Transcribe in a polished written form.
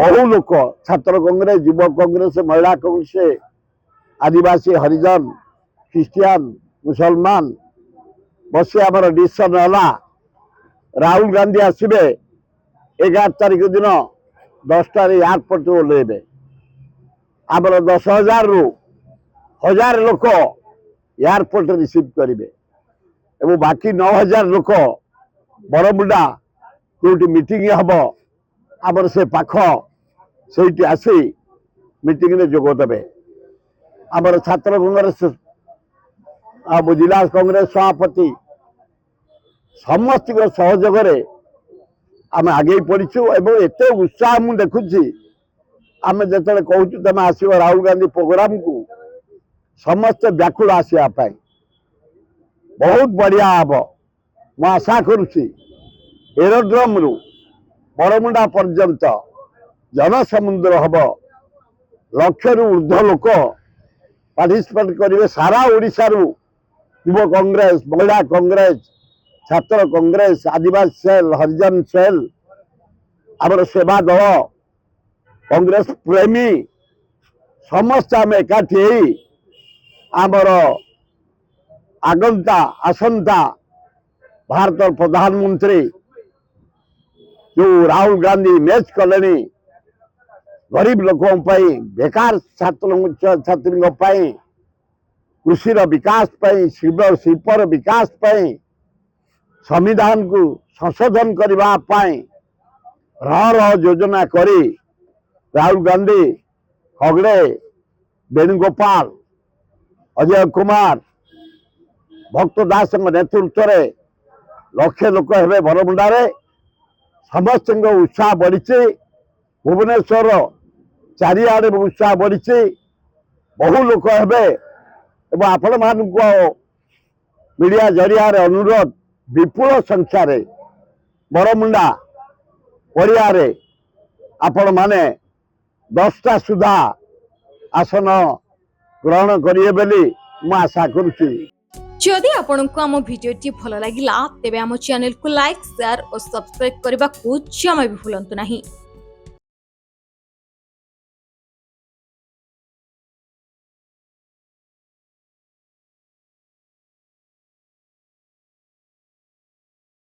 बहु लोक छात्र कांग्रेस, युवा कांग्रेस, महिला कांग्रेस, आदिवासी, हरिजन, ख्रिस्टियान, मुसलमान बस आमर डिसीजन है राहुल गांधी आसबे 11 तारिख दिन 10टा एयरपोर्ट ओह्लैबे आमर 10,000 रु 1000 लोक एयरपोर्ट रिसीव करेंगे और बाकी 9,000 लोक बरमुंडा जो मीटिंग हम आमर से पाख से आसी मीटिंग में जोगदेवे आमर छात्र कांग्रेस जिला कांग्रेस सभापति समस्त सहयोग आम आगे पड़ीचु एवं एत उत्साह मुझे देखुची आम जो कहूँ तुम आस राहुल गांधी प्रोग्राम को समस्त व्याकुल आसवाई बहुत बढ़िया हम मु आशा करुच्ची एरोड्रम रु बरमुंडा पर्यंत जनसमुद्र हम लक्ष रु ऊर्ध लोक पार्टिसिपेट करेंगे सारा ओडिशा रु युवा कांग्रेस, महिला कांग्रेस, छात्र कांग्रेस, आदिवासी सेल, हरिजन सेल, आमर सेवा दल, कांग्रेस प्रेमी समस्त आम एकाठी आमर आगंता आसंता भारत प्रधानमंत्री जो राहुल गांधी मैच कले गरीब लोकों बेकार छात्र छात्री कृषि विकास शिल्पर विकास संविधान को संशोधन करने रह योजना करी राहुल गांधी हगड़े वेणुगोपाल अजय कुमार भक्त दास नेतृत्व में लक्ष लोक हे बरमुंडा समस्त उत्साह बढ़ी भुवनेश्वर चारिआडे उत्साह बढ़ी बहु लोक हे आपण मान मीडिया जरिया अनुरोध विपुल संख्यार बरमुंडा पड़िया आपण माने 10टा सुधा आसन ग्रहण करिए बेली मु आशा करुच्ची। जदि आपंक आम भिडी भल लगा तेब आम चैनल को लाइक, शेयर और सब्सक्राइब करने को जमा भी भूलु नहीं।